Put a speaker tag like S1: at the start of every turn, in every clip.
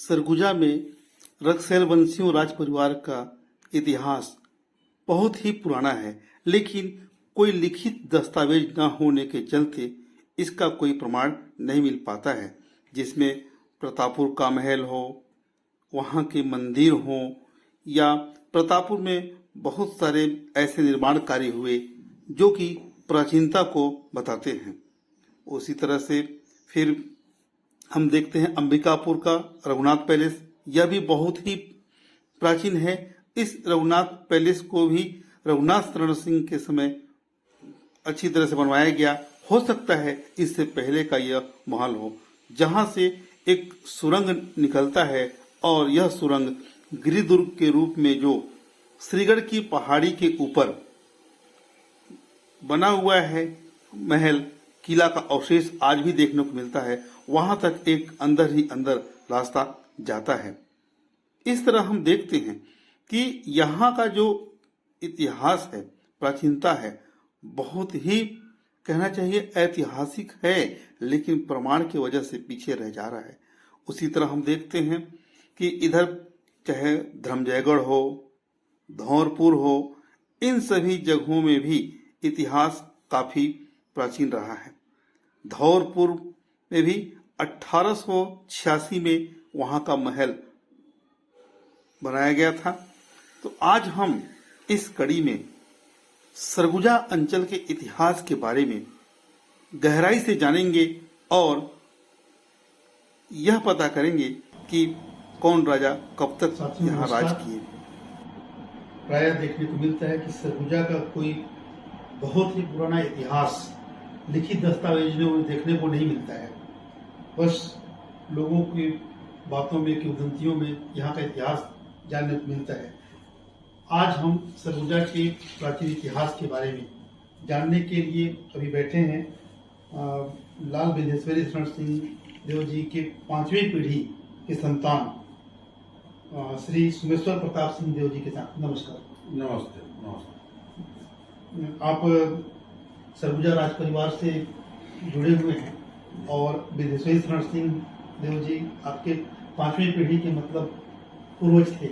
S1: सरगुजा में रक्सैल वंशियों राज परिवार का इतिहास बहुत ही पुराना है, लेकिन कोई लिखित दस्तावेज न होने के चलते इसका कोई प्रमाण नहीं मिल पाता है, जिसमें प्रतापपुर का महल हो, वहाँ के मंदिर हो या प्रतापपुर में बहुत सारे ऐसे निर्माण कार्य हुए जो कि प्राचीनता को बताते हैं। उसी तरह से फिर हम देखते हैं अंबिकापुर का रघुनाथ पैलेस, यह भी बहुत ही प्राचीन है। इस रघुनाथ पैलेस को भी रघुनाथ शरण सिंह के समय अच्छी तरह से बनवाया गया। हो सकता है इससे पहले का यह महल हो, जहां से एक सुरंग निकलता है और यह सुरंग गिरिदुर्ग के रूप में जो श्रीगढ़ की पहाड़ी के ऊपर बना हुआ है महल, किला का अवशेष आज भी देखने को मिलता है। वहां तक एक अंदर ही अंदर रास्ता जाता है। इस तरह हम देखते हैं कि यहाँ का जो इतिहास है, प्राचीनता है, बहुत ही कहना चाहिए ऐतिहासिक है, लेकिन प्रमाण की वजह से पीछे रह जा रहा है। उसी तरह हम देखते हैं कि इधर चाहे धर्मजयगढ़ हो, धौरपुर हो, इन सभी जगहों में भी इतिहास काफी प्राचीन रहा है। धौरपुर में भी 1886 में वहां का महल बनाया गया था। तो आज हम इस कड़ी में सरगुजा अंचल के इतिहास के बारे में गहराई से जानेंगे और यह पता करेंगे कि कौन राजा कब तक यहाँ राज किए।
S2: प्राय देखने को मिलता है कि सरगुजा का कोई बहुत ही पुराना इतिहास लिखित दस्तावेजों में देखने को नहीं मिलता है। बस लोगों की बातों में, किंवदंतियों में यहाँ का इतिहास जानने को मिलता है। आज हम सरगुजा के प्राचीन इतिहास के बारे में जानने के लिए अभी बैठे हैं लाल विंध्येश्वरी शरण सिंह देव जी के 5वीं पीढ़ी के संतान श्री सुमेश्वर प्रताप सिंह देव जी के साथ। नमस्कार।
S3: नमस्ते। नमस्ते।
S2: आप सरगुजा राज परिवार से जुड़े हुए हैं और विंध्येश्वरी शरण सिंह देव जी आपके 5वीं पीढ़ी के मतलब पूर्वज थे।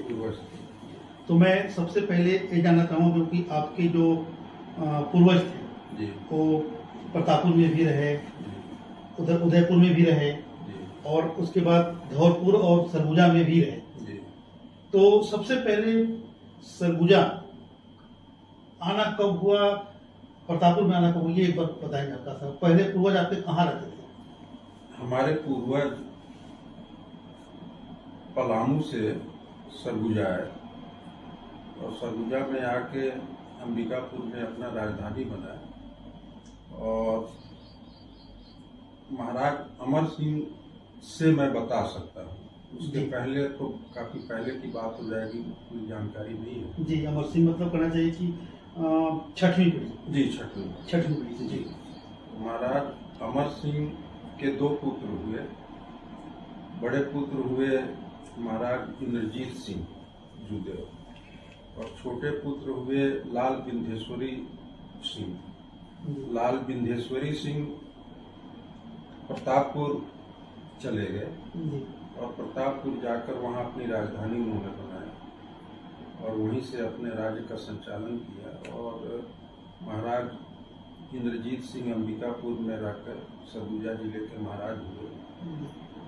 S2: तो मैं सबसे पहले ये जानना चाहूँगा क्योंकि आपके जो पूर्वज थे वो प्रतापपुर में भी रहे, उधर उदयपुर में भी रहे और उसके बाद धौरपुर और सरगुजा में भी रहे। तो सबसे पहले सरगुजा आना कब हुआ, प्रतापपुर में आना कब हुआ, ये एक बार बताएंगे आपका सर। पहले पूर्वज आपके कहाँ रहते थे?
S3: हमारे पूर्वज पलामू से सरगुजा आए और सरगुजा में आके अंबिकापुर में अपना राजधानी बनाया। और महाराज अमर सिंह से मैं बता सकता हूँ, उसके पहले तो काफी पहले की बात हो जाएगी, कोई जानकारी नहीं है।
S2: जी, अमर सिंह मतलब कहना चाहिए कि 6वीं पीढ़ी। जी, 6वीं पीढ़ी से। जी,
S3: महाराज अमर सिंह के 2 पुत्र हुए। बड़े पुत्र हुए महाराज इंद्रजीत सिंह जुदेव और छोटे पुत्र हुए लाल विंध्येश्वरी सिंह। लाल विंध्येश्वरी सिंह प्रतापपुर चले गए और प्रतापपुर जाकर वहां अपनी राजधानी उन्होंने बनाया और वहीं से अपने राज्य का संचालन किया। और महाराज इंद्रजीत सिंह अंबिकापुर में रहकर सरगुजा जिले के महाराज हुए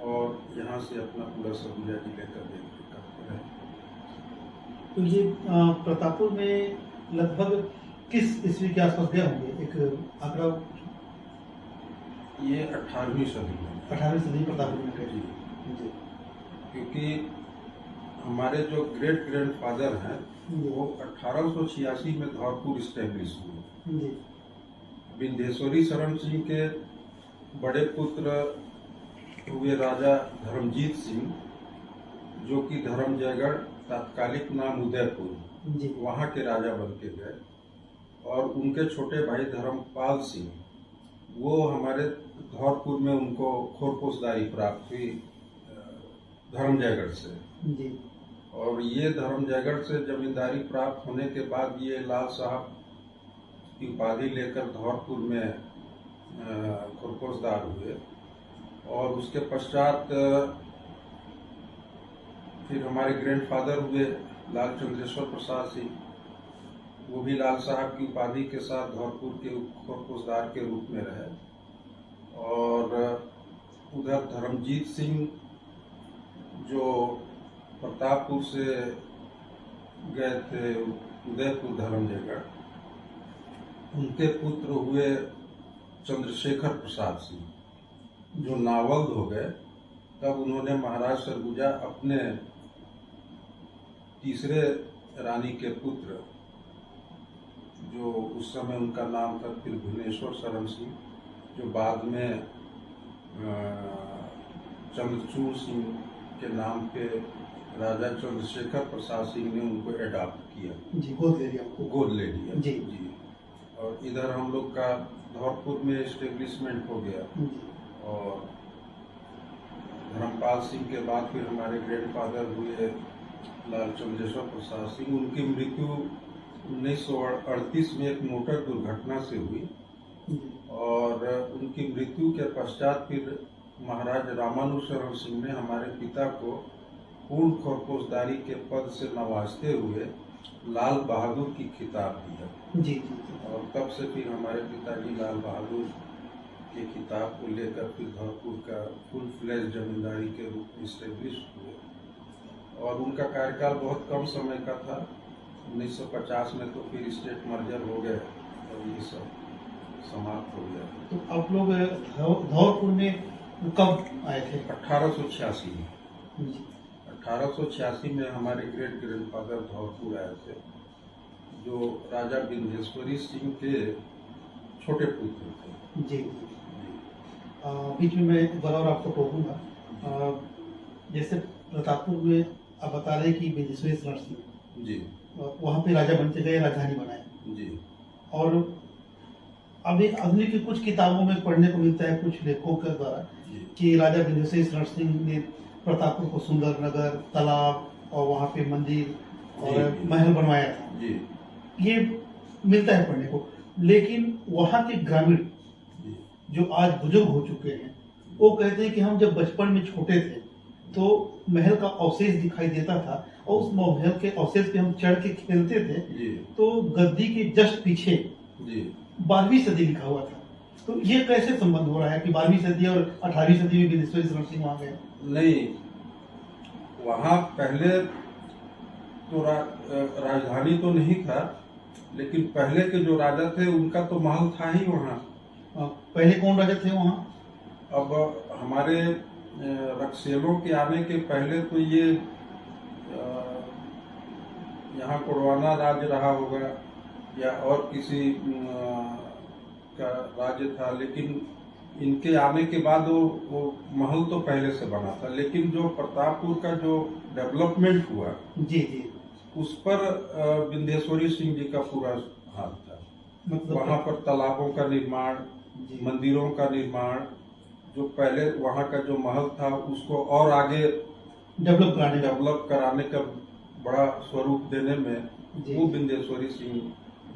S3: और यहाँ से अपना पूरा सरगुजा जिले का देखरेख करते रहे।
S2: तो ये प्रतापपुर में लगभग किस ईस्वी के आसपास गए होंगे? एक आंकड़ा।
S3: ये 18वीं सदी में।
S2: 18वीं सदी प्रतापपुर में गए।
S3: जी। क्योंकि हमारे जो ग्रेट ग्रैंडफादर हैं वो 1886 में धौरपुर स्टैब्लिश हुए। विंध्येश्वरी शरण सिंह के बड़े पुत्र हुए राजा धर्मजीत सिंह, जो कि धर्मजयगढ़ तात्कालिक नाम उदयपुर, वहां के राजा बन के गए। और उनके छोटे भाई धर्मपाल सिंह, वो हमारे धौरपुर में उनको खोरपोशदारी प्राप्त हुई धर्मजयगढ़ से। और ये धर्मजयगढ़ से जमींदारी प्राप्त होने के बाद ये लाल साहब की उपाधि लेकर धौरपुर में खोरपोशदार हुए। और उसके पश्चात फिर हमारे ग्रैंडफादर हुए लाल चंद्रेश्वर प्रसाद सिंह, वो भी लाल साहब की उपाधि के साथ धौरपुर के खोरपोशदार के रूप में रहे। और उधर धर्मजीत सिंह जो प्रतापपुर से गए थे उदयपुर धर्मजयगढ़, उनके पुत्र हुए चंद्रशेखर प्रसाद सिंह, जो नावल्द हो गए। तब उन्होंने महाराज सरगुजा अपने तीसरे रानी के पुत्र, जो उस समय उनका नाम था फिर भुवनेश्वर शरण सिंह, जो बाद में चंद्रचूड़ सिंह के नाम पे राजा चंद्रशेखर प्रसाद सिंह ने उनको अडॉप्ट किया।
S2: जी, गोद ले लिया।
S3: गोद ले लिया
S2: जी।
S3: जी। और इधर हम लोग का धौरपुर में एस्टेब्लिशमेंट हो गया। और धर्मपाल सिंह के बाद फिर हमारे ग्रैंडफादर हुए लाल चंद्रेश्वर प्रसाद सिंह। उनकी मृत्यु 1938 में एक मोटर दुर्घटना से हुई। और उनकी मृत्यु के पश्चात फिर महाराज रामानुशरण सिंह ने हमारे पिता को पूर्ण खोरपोशदारी के पद से नवाजते हुए लाल बहादुर की खिताब दिया।
S2: जी।
S3: और तब से फिर हमारे पिताजी लाल बहादुर के खिताब को लेकर फिर धौरपुर का फुल फ्लैश जमींदारी के रूप में स्टेब्लिश हुए। और उनका कार्यकाल बहुत कम समय का था। 1950 में तो फिर स्टेट मर्जर हो गए और ये सब समाप्त हो गया।
S2: तो आप लोग धौरपुर में कब आए थे?
S3: 1886 में।
S2: जी।
S3: 1886 में हमारे ग्रेट ग्रैंडफादर धौरपुर आए थे, जो राजा विंध्येश्वरी सिंह के छोटे पुत्र थे।
S2: जी। बीच में मैं एक बार और आपको टोकूंगा। जैसे प्रतापपुर में आप बता रहे कि विंध्येश्वरी शरण सिंह
S3: जी
S2: वहाँ पे राजा बनते गए, राजधानी बनाए।
S3: जी।
S2: और अभी आधुनिक की कुछ किताबों में पढ़ने को मिलता है, कुछ लेखकों के द्वारा, कि राजा विंध्येश्वरी शरण सिंह ने प्रतापपुर को सुंदर नगर, तालाब और वहाँ पे मंदिर और महल बनवाया था।
S3: जी।
S2: ये मिलता है पढ़ने को। लेकिन वहाँ के ग्रामीण जो आज बुजुर्ग हो चुके हैं, वो कहते हैं कि हम जब बचपन में छोटे थे तो महल का अवशेष दिखाई देता था और उस महल के अवशेष पे हम चढ़ के खेलते थे। तो गद्दी के जस्ट पीछे 12वीं सदी लिखा हुआ था। तो ये कैसे संबंध हो रहा है कि 12वीं सदी और 18वीं सदी में विंध्येश्वरी शरण सिंह वहाँ गए?
S3: नहीं, वहाँ पहले तो राजधानी तो नहीं था, लेकिन पहले के जो राजा थे उनका तो महल था ही वहाँ।
S2: पहले कौन राजा थे वहाँ?
S3: अब हमारे रक्सेलों के आने के पहले तो ये यहाँ कोडवाना राज्य रहा होगा या और किसी का राज्य था। लेकिन इनके आने के बाद वो महल तो पहले से बना था। लेकिन जो प्रतापपुर का जो डेवलपमेंट हुआ,
S2: जी जी,
S3: उस पर विंध्येश्वरी सिंह जी का पूरा हाथ था। मतलब वहाँ पर तालाबों का निर्माण, मंदिरों का निर्माण, जो पहले वहाँ का जो महल था उसको और आगे डेवलप कराने का बड़ा स्वरूप देने में वो विंध्येश्वरी सिंह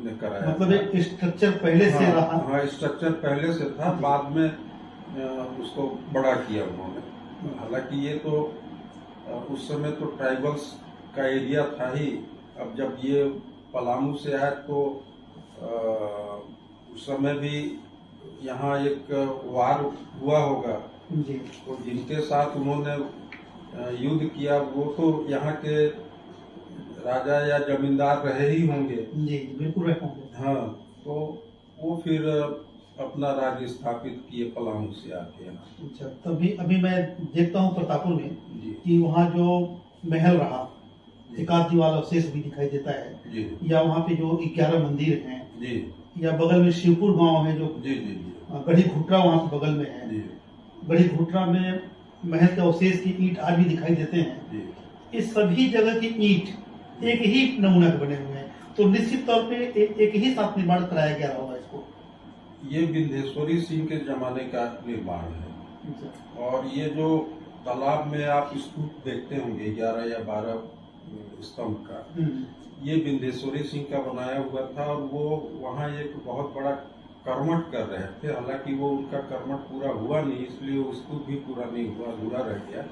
S3: ने कराया।
S2: मतलब एक स्ट्रक्चर पहले से रहा।
S3: हाँ, स्ट्रक्चर पहले से था, बाद में उसको बड़ा किया उन्होंने। हालांकि ये तो उस समय तो ट्राइबल्स का एरिया था ही। अब जब ये पलामू से आए तो उस समय भी यहाँ एक वार हुआ होगा।
S2: जी।
S3: तो जिनके साथ उन्होंने युद्ध किया वो तो यहाँ के राजा या जमींदार रहे ही होंगे।
S2: जी, बिल्कुल रहे होंगे।
S3: हाँ, तो वो फिर अपना राज्य स्थापित किए पलामू से आके यहाँ।
S2: अच्छा, तभी अभी मैं देखता हूँ प्रतापपुर में कि वहाँ जो महल रहा, एक आध दीवार अवशेष भी दिखाई देता है
S3: जी।
S2: या वहाँ पे जो 11 मंदिर हैं
S3: जी,
S2: या बगल में शिवपुर गांव है जो
S3: जी जी जी,
S2: गढ़ी घुटरा वहाँ पे बगल में है
S3: जी।
S2: गढ़ी घुटरा में महल के अवशेष की ईंट आज भी दिखाई देते हैं
S3: जी।
S2: इस सभी जगह की ईंट एक ही नमूना के बने हुए हैं, तो निश्चित तौर पे एक ही साथ निर्माण कराया गया होगा इसको।
S3: ये विंध्येश्वरी सिंह के जमाने का निर्माण है। और ये जो तालाब में आप स्तूप देखते होंगे 11 या 12 स्तंभ का, ये विंध्येश्वरी सिंह का बनाया हुआ था। और वो वहाँ एक बहुत बड़ा कर्मठ कर रहे थे। हालांकि वो उनका कर्मठ पूरा हुआ नहीं, इसलिए वो स्तूप भी पूरा नहीं हुआ, अधूरा रह गया।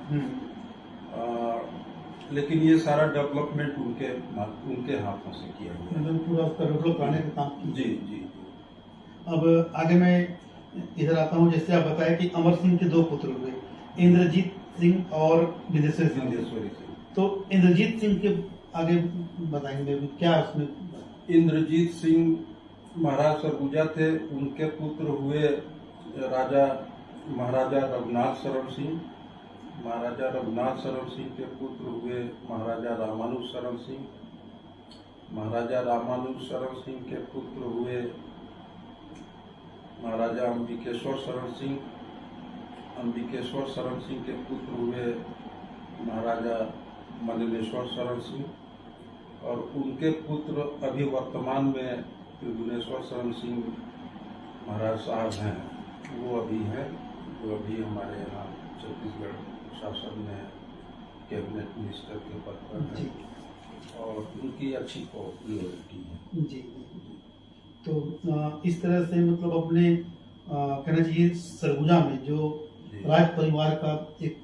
S3: लेकिन ये सारा डेवलपमेंट उनके हाथों से किया गया।
S2: मतलब पूरा उसका डेवलप कराने का काम किया।
S3: जी जी।
S2: अब आगे मैं इधर आता हूँ। जैसे आप बताया कि अमर सिंह के दो पुत्र हुए, इंद्रजीत सिंह और बिंदेश्वरी सिंह।
S3: बिंदेश्वरी सिंह।
S2: तो इंद्रजीत सिंह के आगे बताएंगे क्या उसमें?
S3: इंद्रजीत सिंह महाराज सरगुजा थे, उनके पुत्र हुए राजा महाराजा रघुनाथ शरण सिंह। महाराजा रघुनाथ शरण सिंह के पुत्र हुए महाराजा रामानुज शरण सिंह। महाराजा रामानुज शरण सिंह के पुत्र हुए महाराजा अंबिकेश्वर शरण सिंह। अंबिकेश्वर शरण सिंह के पुत्र हुए महाराजा मंडलेश्वर शरण सिंह। और उनके पुत्र अभी वर्तमान में त्रिभुवनेश्वर शरण सिंह महाराज साहब हैं, वो अभी हैं, जो अभी हमारे यहाँ छत्तीसगढ़ शासन में कैबिनेट मिनिस्टर के पद पर हैं और उनकी अच्छी पॉपुलरिटी है।
S2: जी। तो इस तरह से मतलब अपने कहना चाहिए सरगुजा में जो राज परिवार का एक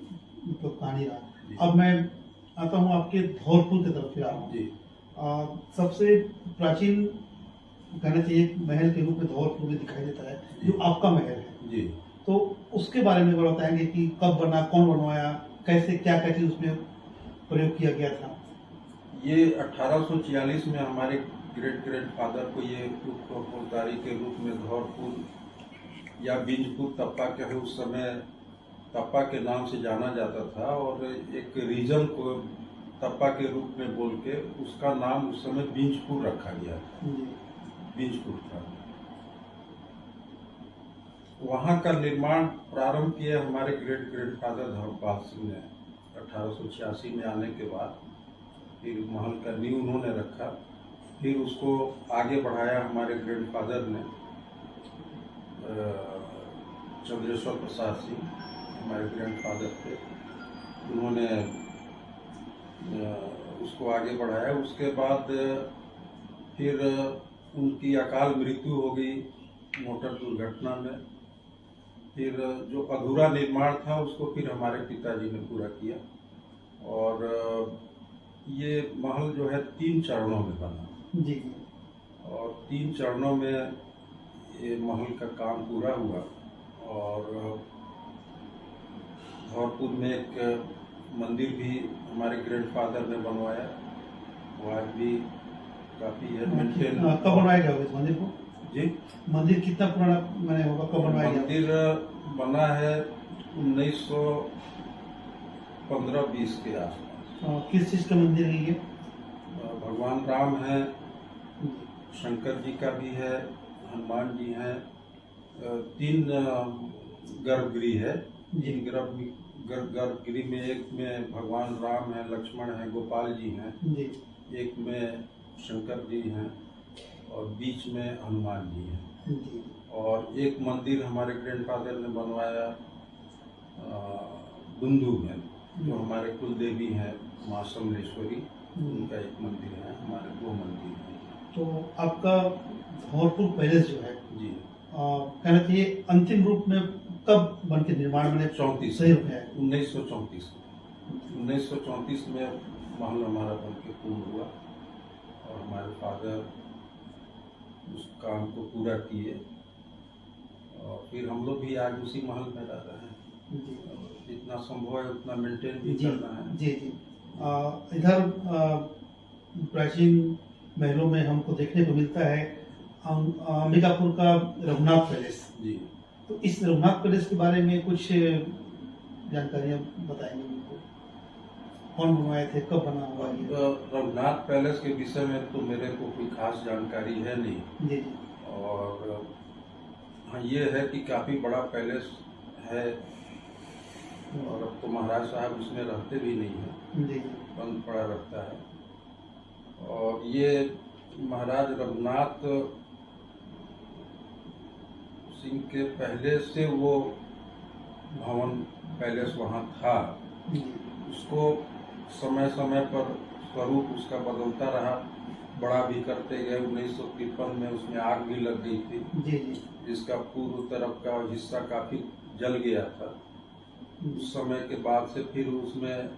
S2: मतलब कहानी रहा। अब मैं आता हूँ आपके धौलपुर की तरफ फिर आ रहा हूँ। सबसे प्राचीन कहना चाहिए महल के रूप में धौलपुर में दिखाई देता है, जो आपका महल है
S3: जी।
S2: तो उसके बारे में बताएंगे कि कब बना, कौन बनवाया, कैसे, क्या क्या चीज उसमें प्रयोग किया गया था?
S3: ये 1846 में हमारे ग्रेट फादर को ये फौजदारी के रूप में धौलपुर या बिंजपुर तप्पा के है, उस समय तप्पा के नाम से जाना जाता था और एक रीजन को तप्पा के रूप में बोल के उसका नाम उस समय बिंजपुर रखा गया। बिंजपुर था। वहाँ का निर्माण प्रारंभ किया हमारे ग्रेट फादर धर्मपाल सिंह ने 1886 में आने के बाद। फिर महल का नींव उन्होंने रखा, फिर उसको आगे बढ़ाया हमारे ग्रेट फादर ने, चंद्रेश्वर प्रसाद सिंह हमारे ग्रैंड फादर थे, उन्होंने उसको आगे बढ़ाया। उसके बाद फिर उनकी अकाल मृत्यु हो गई मोटर दुर्घटना में। फिर जो अधूरा निर्माण था उसको फिर हमारे पिताजी ने पूरा किया और ये महल जो है 3 चरणों में बना।
S2: जी।
S3: और 3 चरणों में ये महल का काम पूरा हुआ। और धौलपुर में एक मंदिर भी हमारे ग्रैंडफादर ने बनवाया, वो आज भी काफी है मेंटेन।
S2: कब बनवाया गया इस मंदिर को?
S3: जी।
S2: मंदिर कितना पुराना मैंने होगा, कब बनवाया गया?
S3: मंदिर बना है 1915-20 के आसपास।
S2: किस चीज का मंदिर है ये?
S3: भगवान राम है, शंकर जी का भी है, हनुमान जी हैं, 3 गर्भगृह है। 3 गर्भगृह में एक में भगवान राम है, लक्ष्मण है, गोपाल जी हैं, एक में शंकर जी हैं और बीच में हनुमान जी हैं। और एक मंदिर हमारे ग्रैंडफादर ने बनवाया बुंदू में, जो हमारे कुल देवी हैं माँ समलेश्वरी, उनका एक मंदिर है। हमारे 2 मंदिर हैं।
S2: तो आपका धौलपुर पैलेस जो है
S3: जी
S2: कहना चाहिए अंतिम रूप में कब बन के निर्माण में
S3: 34
S2: सही हो गया है?
S3: 1934 में महल हमारा बन के पूर्ण हुआ और हमारे फादर उस काम को पूरा किए और फिर हम लोग भी आज उसी महल में रह रहे हैं। जितना संभव है उतना मेंटेन भी करना है।
S2: जी जी। इधर प्राचीन महलों में हमको देखने को मिलता है अंबिकापुर का रघुनाथ पैलेस।
S3: जी।
S2: तो इस रघुनाथ पैलेस के बारे में कुछ जानकारियां बताएंगे मुझको? कौन बनवाए थे, कब बना हुआ ये?
S3: रघुनाथ पैलेस के विषय में तो मेरे को कोई खास जानकारी है नहीं।
S2: जी जी।
S3: और हाँ, ये है कि काफी बड़ा पैलेस है और अब तो महाराज साहब उसमें रहते भी नहीं है,
S2: जी।
S3: बंद पड़ा रहता है। और ये महाराज रघुनाथ सिंह के पहले से वो भवन पैलेस वहाँ था। उसको समय समय पर स्वरूप उसका बदलता रहा, बड़ा भी करते गए। 1953 में उसमें आग भी लग गई थी,
S2: जी जी।
S3: जिसका पूर्व तरफ का हिस्सा काफी जल गया था। उस समय के बाद से फिर उसमें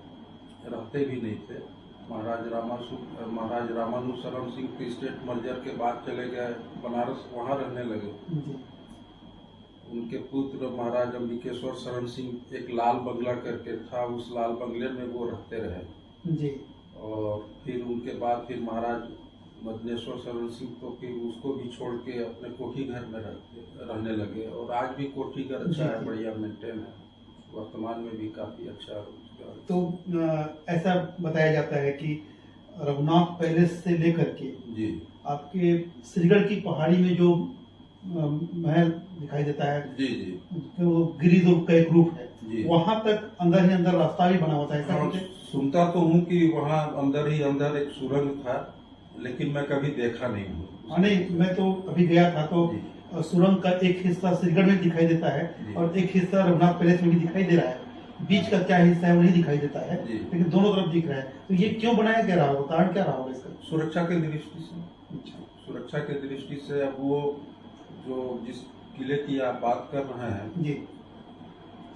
S3: रहते भी नहीं थे। महाराज रामानुज सिंह के स्टेट मर्जर के बाद चले गए बनारस, वहाँ रहने लगे।
S2: जी
S3: उनके पुत्र महाराज अंबिकेश्वर शरण सिंह एक लाल बंगला करके था, उस लाल बंगले में वो रहते रहे।
S2: जी
S3: और फिर उनके बाद फिर महाराज मदनेश्वर शरण सिंह तो फिर उसको भी छोड़ के अपने कोठी घर में रहने लगे। और आज भी कोठी घर अच्छा
S2: जी,
S3: है,
S2: जी।
S3: बढ़िया मेंटेन है, वर्तमान में भी काफी अच्छा है उसका।
S2: तो ऐसा बताया जाता है कि रघुनाथ पैलेस से लेकर के
S3: जी
S2: आपके श्रीगढ़ की पहाड़ी में जो महल दिखाई देता है,
S3: जी जी
S2: तो वो गिरिदुर्ग का एक रूप है,
S3: जी।
S2: वहां तक अंदर ही अंदर रास्ता भी बना हुआ था, ऐसा
S3: हाँ,
S2: कुछ है?
S3: सुनता तो हूँ कि वहाँ अंदर ही अंदर एक सुरंग था, लेकिन मैं कभी देखा नहीं हूँ।
S2: हाँ, नहीं, मैं तो अभी गया था तो
S3: जी।
S2: सुरंग का एक हिस्सा श्रीगढ़ में दिखाई देता है
S3: जी।
S2: और एक हिस्सा रघुनाथ पैलेस में भी दिखाई दे रहा है। बीच का क्या हिस्सा है वो नहीं दिखाई देता है,
S3: जी।
S2: लेकिन दोनों तरफ दिख रहा है। तो ये क्यों बनाया क्या रहा होगा, कारण क्या रहा होगा इसका?
S3: सुरक्षा के दृष्टि से, सुरक्षा के दृष्टि से। अब वो जो जिस किले की आप बात कर रहे हैं,
S2: जी,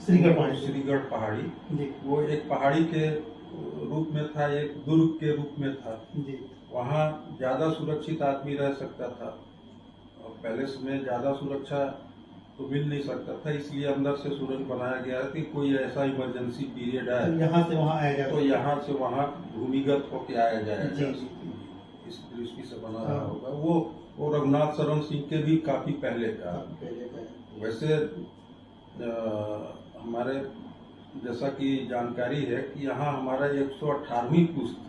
S2: श्रीगढ़ पहाड़ी।
S3: श्रीगढ़ पहाड़ी,
S2: जी
S3: वो एक पहाड़ी के रूप में था, एक दुर्ग के रूप में था।
S2: जी
S3: वहाँ ज्यादा सुरक्षित आदमी रह सकता था और पैलेस में ज्यादा सुरक्षा तो मिल नहीं सकता था, इसलिए अंदर से सुरंग बनाया गया कि कोई ऐसा इमरजेंसी पीरियड
S2: तो
S3: है
S2: यहाँ से वहाँ आया जाता
S3: तो यहाँ से वहाँ भूमिगत होके आया जाएगा।
S2: जी।
S3: इस दृष्टि से बना रहा होगा। वो रघुनाथ शरण सिंह के भी काफी पहले का।
S2: पहले का है।
S3: वैसे हमारे जैसा कि जानकारी है कि यहाँ हमारा 118वीं पुस्त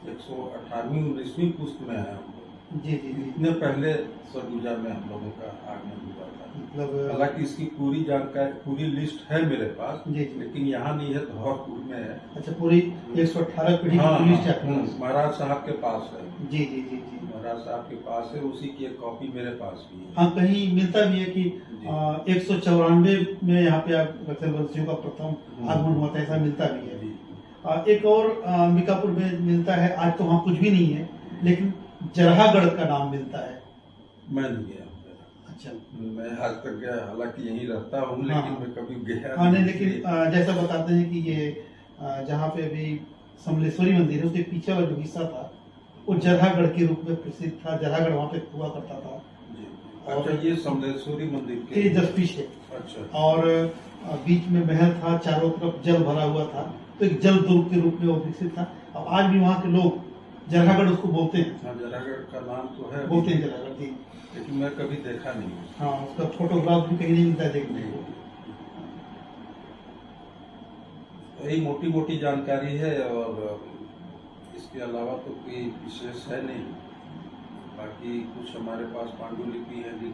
S3: 19वीं पुस्त में है हम लोग।
S2: जी जी जी,
S3: इतने पहले सरगुजा में हम लोगों का आगमन हुआ था।
S2: मतलब
S3: हालांकि इसकी पूरी जानकारी, पूरी लिस्ट है मेरे पास,
S2: जी जी।
S3: लेकिन यहाँ नहीं है, धौरपुर में है।
S2: अच्छा, पूरी 118 पीढ़ी की
S3: हाँ,
S2: लिस्ट है आपके पास?
S3: महाराज साहब के पास है।
S2: जी जी जी जी।
S3: महाराज साहब के पास है, उसी की एक कॉपी मेरे पास भी है।
S2: हाँ, कहीं मिलता भी है कि
S3: जी।
S2: 194 में यहाँ पे आप रक्षावंशियों का प्रथम आगमन हुआ था, ऐसा मिलता भी है।
S3: जी।
S2: एक और अंबिकापुर में मिलता है, आज तो वहाँ कुछ भी नहीं है, लेकिन जराहगढ़ का नाम मिलता है।
S3: मैं नहीं गया।
S2: अच्छा,
S3: मैं आज तक गया, हालांकि यहीं रहता हूँ, लेकिन
S2: हाँ।
S3: मैं कभी गया
S2: हाँ नहीं, लेकिन जैसा बताते हैं कि ये जहाँ पे अभी समलेश्वरी मंदिर है उसके पीछे वाला जो हिस्सा था वो जराहगढ़ के रूप में प्रसिद्ध था। जराहगढ़ वहाँ पे हुआ करता था।
S3: जी। अच्छा, ये समलेश्वरी मंदिर
S2: के जस्ट पीछे।
S3: अच्छा।
S2: और बीच में महल था, चारों तरफ जल भरा हुआ था, तो एक जल दुर्ग के रूप में वो विकसित था। अब आज भी वहाँ के लोग जराहगढ़ उसको बोलते हैं।
S3: हाँ, जराहगढ़ का नाम तो है,
S2: बोलते हैं जराहगढ़ जी।
S3: लेकिन मैं कभी देखा नहीं हूँ।
S2: हाँ, उसका फोटोग्राफ भी कहीं नहीं मिलता है देखने को।
S3: यही मोटी मोटी जानकारी है और इसके अलावा तो कोई विशेष है नहीं। बाकी कुछ हमारे पास पांडुलिपि है
S2: जी,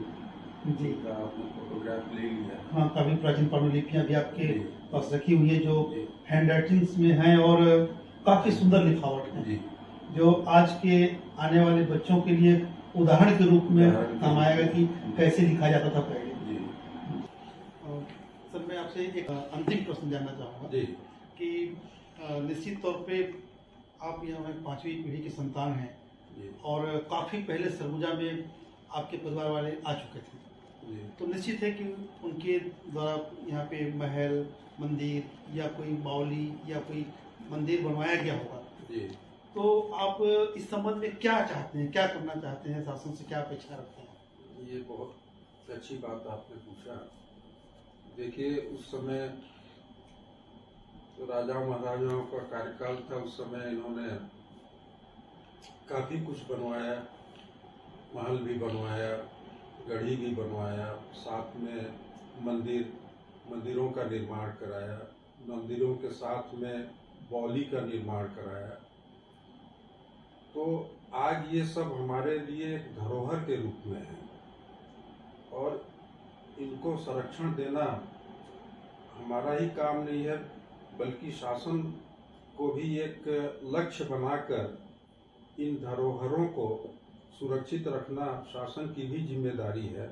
S3: जिनका आपने फोटोग्राफ ले लिया।
S2: हाँ, काफी प्राचीन पांडुलिपियां भी आपके
S3: जी।
S2: पास रखी हुई है जो
S3: जी।
S2: हैंड राइटिंग्स में हैं और काफी सुंदर लिखावट है,
S3: जी।
S2: जो आज के आने वाले बच्चों के लिए उदाहरण के रूप में
S3: उदाहरण के
S2: काम आएगा कि
S3: रूप।
S2: कैसे लिखा जाता था पहले।
S3: जी।
S2: सर, मैं आपसे एक अंतिम प्रश्न जानना चाहूँगा
S3: जी।
S2: कि निश्चित तौर पे आप यहाँ 5वीं पीढ़ी के संतान हैं
S3: जी।
S2: और काफी पहले सरगुजा में आपके परिवार वाले आ चुके थे,
S3: जी।
S2: तो निश्चित है कि उनके द्वारा यहाँ पे महल, मंदिर या कोई बावली या कोई मंदिर बनवाया गया होगा।
S3: जी।
S2: तो आप इस संबंध में क्या चाहते हैं, क्या करना चाहते हैं, शासन से क्या अपेक्षा रखते हैं?
S3: ये बहुत अच्छी बात आपने पूछा। देखिए, उस समय तो राजा महाराजाओं का कार्यकाल था, उस समय इन्होंने काफी कुछ बनवाया, महल भी बनवाया, गढ़ी भी बनवाया, साथ में मंदिरों का निर्माण कराया, मंदिरों के साथ में बावली का निर्माण कराया। तो आज ये सब हमारे लिए एक धरोहर के रूप में है और इनको संरक्षण देना हमारा ही काम नहीं है, बल्कि शासन को भी एक लक्ष्य बनाकर इन धरोहरों को सुरक्षित रखना शासन की भी जिम्मेदारी है,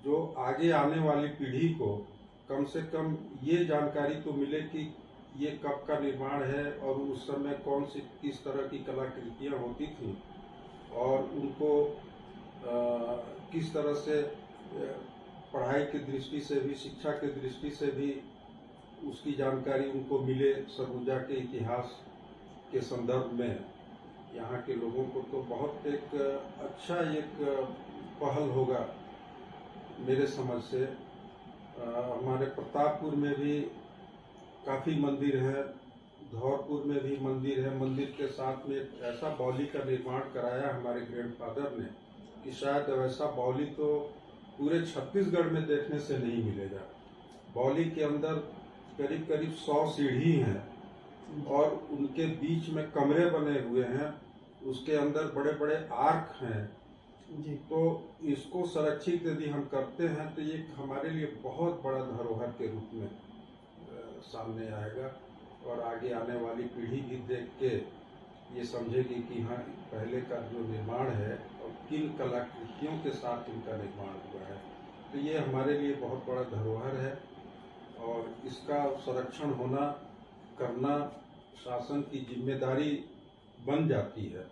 S3: जो आगे आने वाली पीढ़ी को कम से कम ये जानकारी तो मिले कि ये कब का निर्माण है और उस समय कौन सी किस तरह की कलाकृतियाँ होती थी और उनको किस तरह से पढ़ाई की दृष्टि से भी, शिक्षा की दृष्टि से भी उसकी जानकारी उनको मिले, सरगुजा के इतिहास के संदर्भ में यहाँ के लोगों को तो बहुत एक अच्छा एक पहल होगा मेरे समझ से। हमारे प्रतापपुर में भी काफ़ी मंदिर है, धौरपुर में भी मंदिर है। मंदिर के साथ में एक ऐसा बावली का निर्माण कराया हमारे ग्रैंडफादर ने कि शायद वैसा बावली तो पूरे छत्तीसगढ़ में देखने से नहीं मिलेगा। बावली के अंदर करीब करीब 100 सीढ़ी हैं और उनके बीच में कमरे बने हुए हैं, उसके अंदर बड़े बड़े आर्क हैं
S2: जी।
S3: तो इसको संरक्षित यदि हम करते हैं तो ये हमारे लिए बहुत बड़ा धरोहर के रूप में सामने आएगा और आगे आने वाली पीढ़ी भी देख के ये समझेगी कि हाँ, पहले का जो निर्माण है और किन कलाकृतियों के साथ इनका निर्माण हुआ है। तो ये हमारे लिए बहुत बड़ा धरोहर है और इसका संरक्षण होना करना शासन की जिम्मेदारी बन जाती है।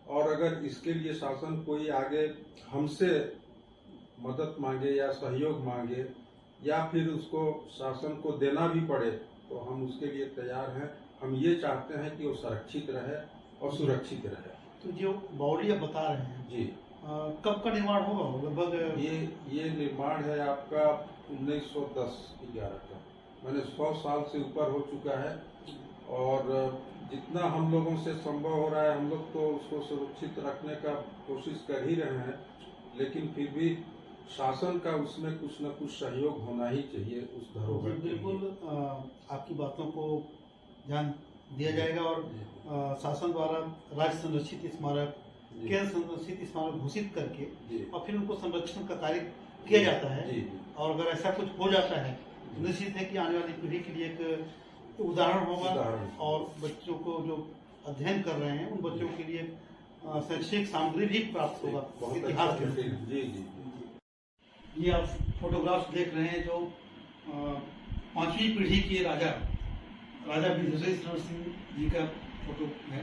S3: और अगर इसके लिए शासन कोई आगे हमसे मदद मांगे या सहयोग मांगे या फिर उसको शासन को देना भी पड़े तो हम उसके लिए तैयार हैं। हम ये चाहते हैं कि वो संरक्षित रहे और सुरक्षित रहे।
S2: तो जो बावली आप बता रहे हैं
S3: जी,
S2: कब का निर्माण होगा लगभग?
S3: ये निर्माण है आपका 1910-11 का, मैंने 100 साल से ऊपर हो चुका है और जितना हम लोगों से संभव हो रहा है हम लोग तो उसको सुरक्षित रखने का कोशिश कर ही रहे हैं, लेकिन फिर भी शासन का उसमें कुछ न कुछ सहयोग होना ही चाहिए उस धरोहर के लिए।
S2: बिल्कुल आपकी बातों को ध्यान दिया जाएगा और शासन द्वारा राज्य संरक्षित स्मारक, केंद्र संरक्षित स्मारक घोषित करके और फिर उनको संरक्षण का कार्य किया जाता है। और अगर ऐसा कुछ हो जाता है तो निश्चित है कि आने वाली पीढ़ी के लिए एक उदाहरण होगा और बच्चों को जो अध्ययन कर रहे हैं उन बच्चों के लिए शैक्षणिक सामग्री भी प्राप्त होगा इतिहास के।
S3: जी जी।
S2: ये आप फोटोग्राफ्स देख रहे हैं जो 5वीं पीढ़ी के राजा विधेश्वर शरण सिंह जी का फोटो है।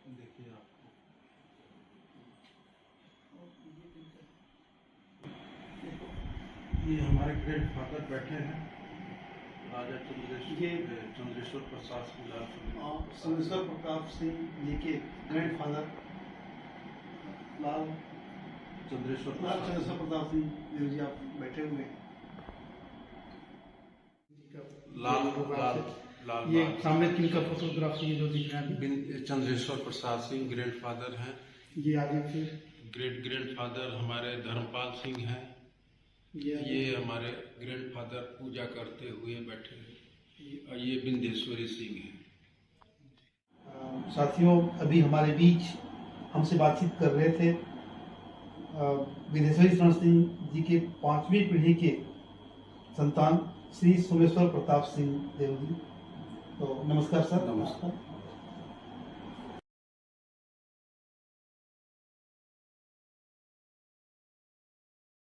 S3: देखिए आप, ये हमारे ग्रैंडफादर बैठे हैं, राजा चंद्रेश्वर प्रसाद सिंह लाल।
S2: चंद्रेश्वर प्रताप सिंह जी के ग्रैंडफादर लाल
S3: चंद्रेश्वर
S2: प्रताप सिंह देव जी आप बैठे हुए हैं।
S3: लाल
S2: ये सामने किनका फोटोग्राफ ये जो दिख रहा है?
S3: चंद्रेश्वर प्रसाद सिंह ग्रैंडफादर हैं।
S2: ये आगे फिर
S3: ग्रैंडफादर हमारे धर्मपाल सिंह हैं। ये हमारे ग्रैंडफादर पूजा करते हुए बैठे हैं और ये बिंदेश्वरी सिंह हैं।
S2: साथियों, अभी हमारे बीच हमसे बातचीत कर रहे थे विधेश्वर शरण सिंह जी के 5वीं पीढ़ी के संतान श्री सोमेश्वर प्रताप सिंह देव जी। तो नमस्कार सर।
S3: नमस्कार।